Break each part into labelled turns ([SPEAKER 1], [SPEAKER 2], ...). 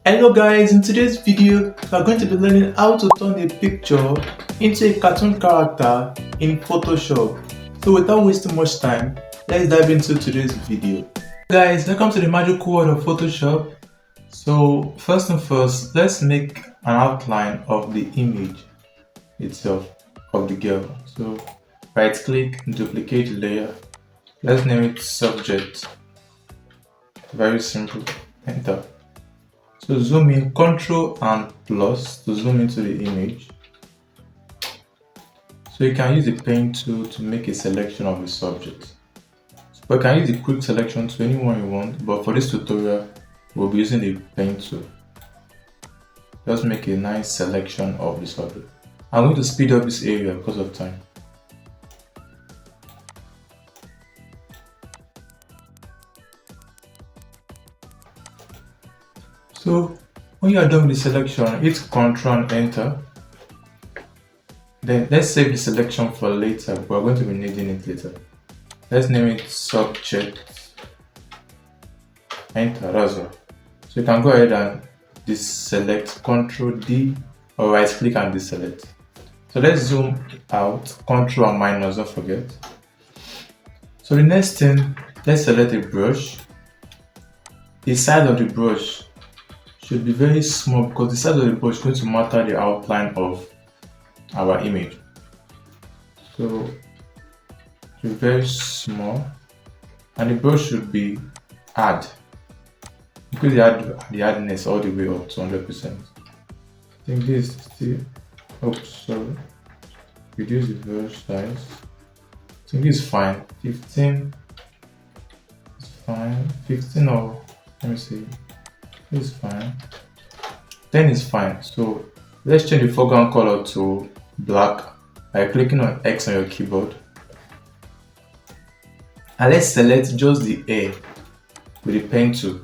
[SPEAKER 1] Hello guys, in today's video we are going to be learning how to turn a picture into a cartoon character in Photoshop. So without wasting much time, let's dive into today's video. Guys, welcome to the magical world of Photoshop. So first and first, let's make an outline of the image itself of the girl. So right click, duplicate layer. Let's name it subject. Very simple. Enter. So zoom in, Ctrl and plus to zoom into the image. So you can use the pen tool to make a selection of the subject. But you can use the quick selection to anyone you want, but for this tutorial, we'll be using the pen tool. Just make a nice selection of the subject. I'm going to speed up this area because of time. So when you are done with the selection, hit Ctrl and enter. Then let's save the selection for later. We're going to be needing it later. Let's name it subject. Enter, that's all. So you can go ahead and deselect, Ctrl D, or right click and deselect. So let's zoom out, Ctrl and minus, don't forget. So the next thing, let's select a brush. The size of the brush should be very small because the size of the brush is going to matter the outline of our image. So be very small, and the brush should be hard. Because the hardness all the way up to 100%. I think this is still. Oops, sorry. Reduce the brush size. I think this is fine. 15 is fine. 15 or let me see. This is fine. 10 is fine. So let's change the foreground color to black by clicking on X on your keyboard. And let's select just the hair with the pen tool.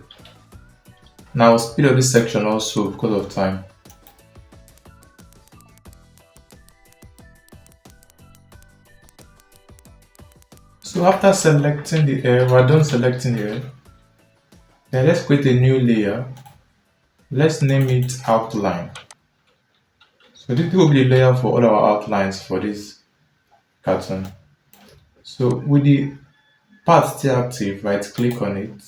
[SPEAKER 1] Now I'll speed up this section also because of time. So after selecting the hair, we're done selecting the hair. Then let's create a new layer. Let's name it outline. So this will be the layer for all our outlines for this cartoon. So with the path still active, right click on it.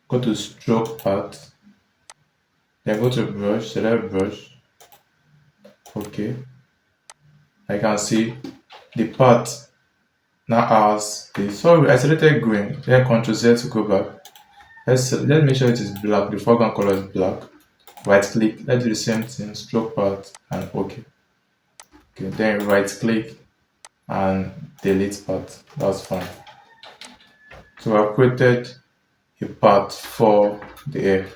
[SPEAKER 1] Go to stroke path. Then go to brush, select brush. Okay. I can see the path now has the, sorry, I selected green. Then Ctrl Z to go back. Let's make sure it is black. The foreground color is black. Right click. Let's do the same thing. Stroke path and OK. Okay. Then right click and delete path. That's fine. So I've created a path for the hair.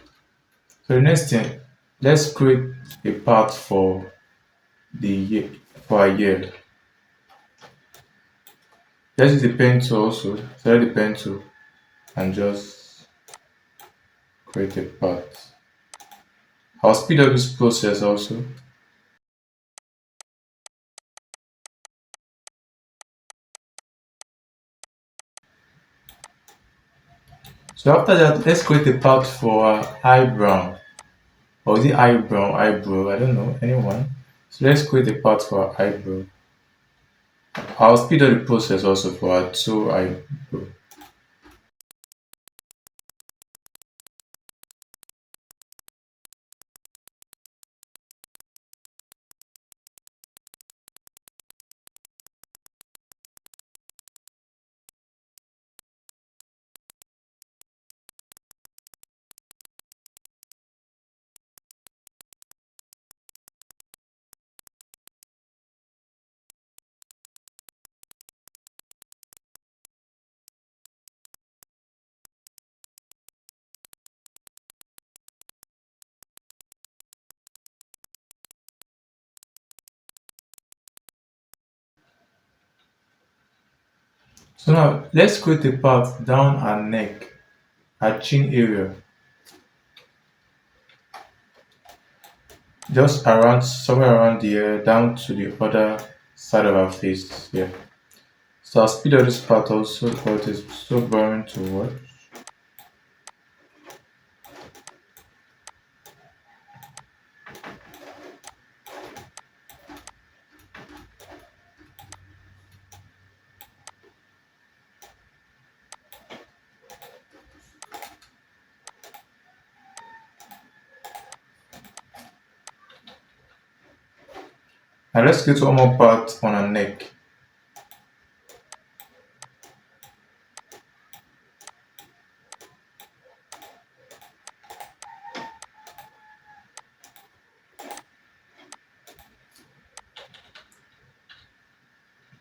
[SPEAKER 1] So the next thing, let's create a path for the year, for a year. Let's use the pen tool also. Select the pen tool and just create a path. I'll speed up this process also. So after that, let's create a path for eyebrow. Or is it eyebrow? Eyebrow? I don't know. Anyone? So let's create a path for eyebrow. I'll speed up the process also for our two eyebrow. So now let's create a path down her neck, her chin area. Just around, somewhere around the ear, down to the other side of her face here. So I'll speed up this part also because it is so boring to watch. Now let's create one more part on her neck.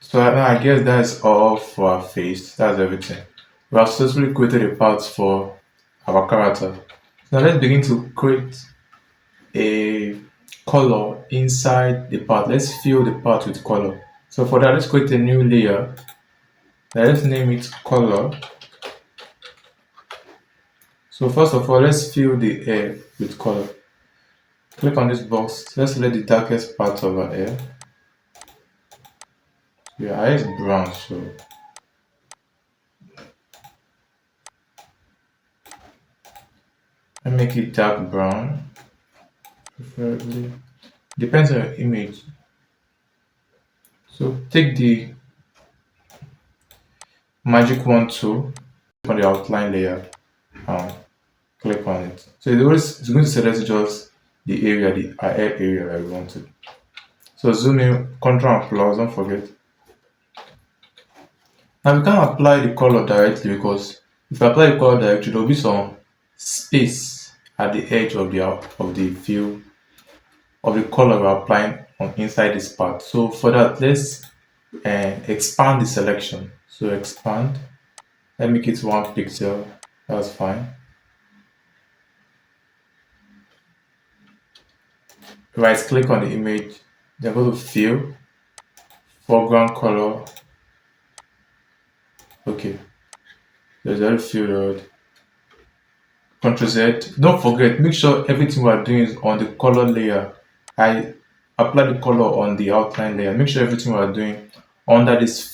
[SPEAKER 1] So now I guess that's all for our face. That's everything. We have successfully created a part for our character. Now let's begin to create a color inside the part. Let's fill the part with color. So for that, let's create a new layer. Now let's name it color. So first of all, let's fill the air with color. Click on this box. Let's select the darkest part of our air. Your eye is brown, so I make it dark brown, preferably. Depends on your image. So take the magic wand tool on the outline layer and click on it. So it's going to select just the area, the air area that we wanted. So zoom in, Ctrl and plus, don't forget. Now we can't apply the color directly because if I apply the color directly, there will be some space at the edge of the fill of the color we're applying on inside this part. So for that, let's expand the selection. So expand. Let me make it 1 pixel. That's fine. Right click on the image. Then go to fill, foreground color. Okay. There's already filled. Ctrl Z. Don't forget, make sure everything we are doing is on the color layer. I apply the color on the outline layer. Make sure everything we are doing under this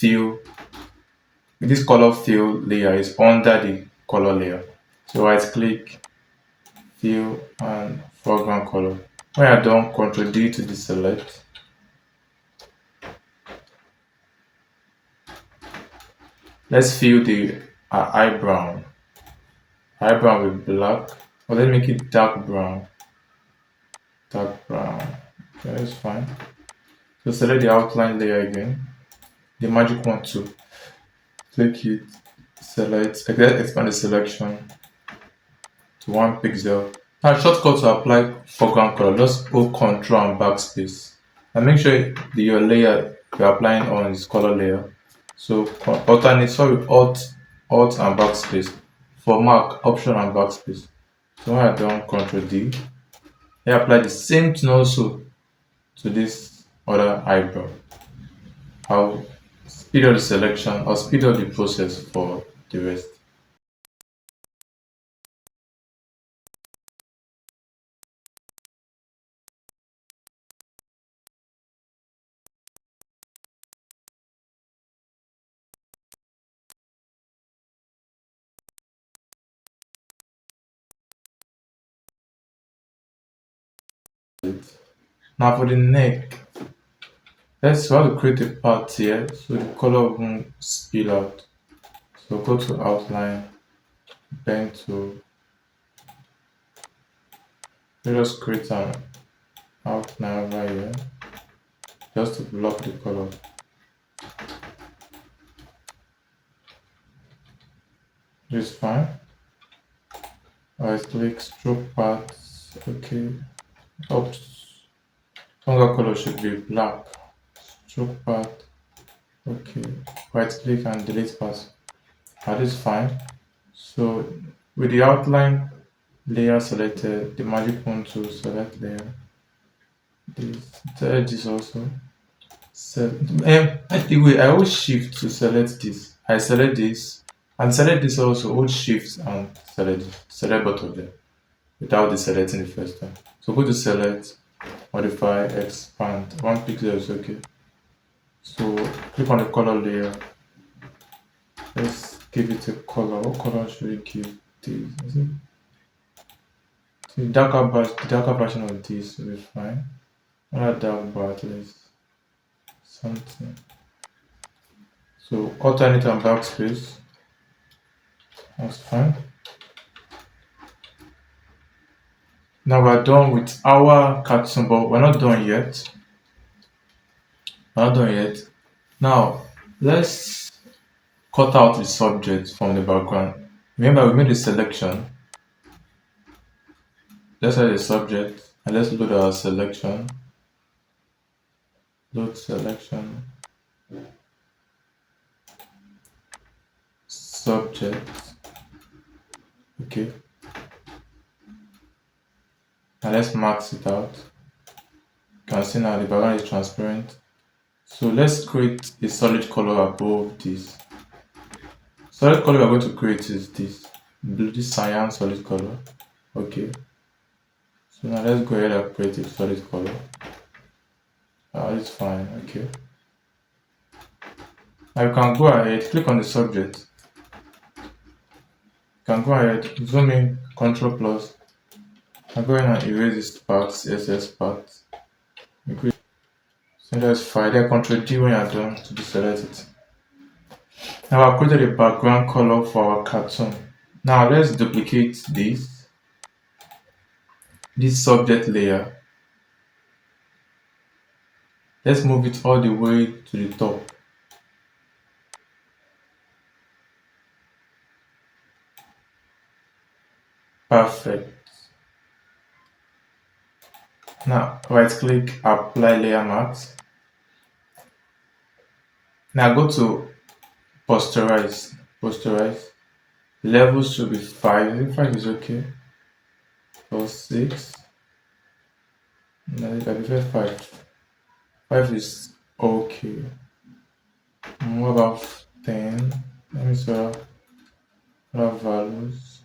[SPEAKER 1] color fill layer is under the color layer. So right click, fill and foreground color. When you're done, Ctrl D to deselect. Let's fill the eyebrow. Eyebrow with black. Or let's make it dark brown. Dark brown. Okay, that's fine. So select the outline layer again. The magic wand too. Click it. Select. Again, expand the selection to 1 pixel. Now shortcut to apply foreground color. Just hold Ctrl and backspace. And make sure your layer you're applying on is color layer. So alternate, sorry, Alt and backspace. For mark, Option and backspace. So when I done, Ctrl D. I apply the same thing also to this other eyebrow. I'll speed up the selection or speed up the process for the rest. Now for the neck, let's try to create a part here so the color won't spill out. So go to outline, pen to just create an outline over here just to block the color. This is fine. Right click, stroke paths, okay. Oops. Tongue color should be black. Stroke path, okay. Right click and delete path. That is fine. So with the outline layer selected, the magic wand to select layer. This also. Anyway, I hold shift to select this. I select this and select this also. Hold shift and select both of them without deselecting the first time. So go to select, modify, expand. 1 pixel is okay. So click on the color layer. Let's give it a color. What color should we give this? Is it the darker version of this will be fine. Another dark bar at least. Something. So alternate and backspace. That's fine. Now we're done with our cartoon, but we're not done yet. We're not done yet. Now, let's cut out the subject from the background. Remember, we made a selection. Let's add a subject and let's load our selection. Load selection, subject. Okay. And let's max it out. You can see now the background is transparent. So let's create a solid color above this. Solid color we're going to create is this blue, this cyan solid color. Okay. So now let's go ahead and create a solid color. It's fine. Okay. Now you can go ahead, click on the subject. You can go ahead, zoom in, Control plus. I'm going to erase this part, SS part. So that's fine. Then Control D when you're done to deselect it. Now I've created a background color for our cartoon. Now let's duplicate this subject layer. Let's move it all the way to the top. Perfect. Now right click, apply layer mask. Now go to posterize. Level should be 5. I think 5 is okay. Or 6. No, I prefer 5. 5 is okay. What about 10? Let me see what values.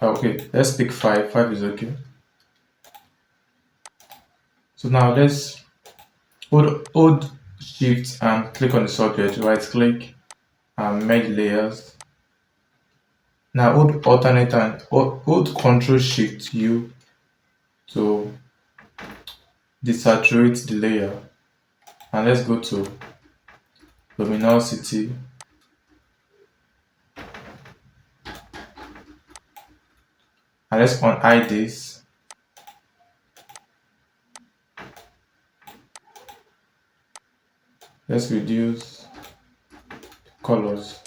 [SPEAKER 1] Okay, let's pick 5. 5 is okay. So now let's hold shift and click on the subject, right click and merge layers. Now hold alternate and hold control shift U to desaturate the layer. And let's go to luminosity. And let's unhide this. Let's reduce colors.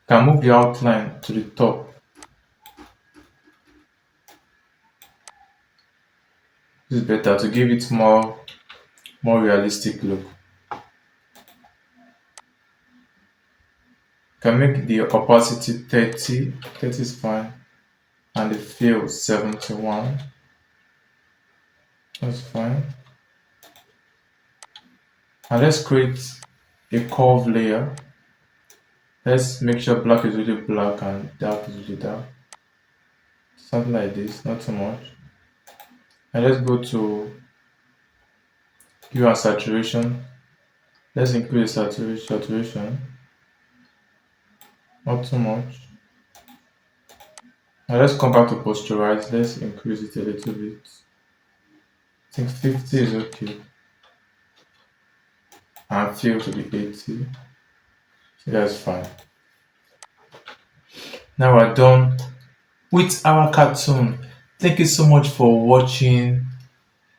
[SPEAKER 1] Can move the outline to the top. This is better to give it more realistic look. Can make the opacity 30. 30 is fine. And the fill 71. That's fine. And let's create a curve layer. Let's make sure black is really black and dark is really dark. Something like this, not too much. And let's go to hue and saturation. Let's increase saturation. Not too much. Now let's come back to posterize. Let's increase it a little bit. I think 50 is okay. And fill to be 80. So that's fine. Now we're done with our cartoon. Thank you so much for watching.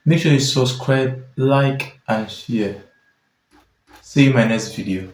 [SPEAKER 1] Make sure you subscribe, like, and share. See you in my next video.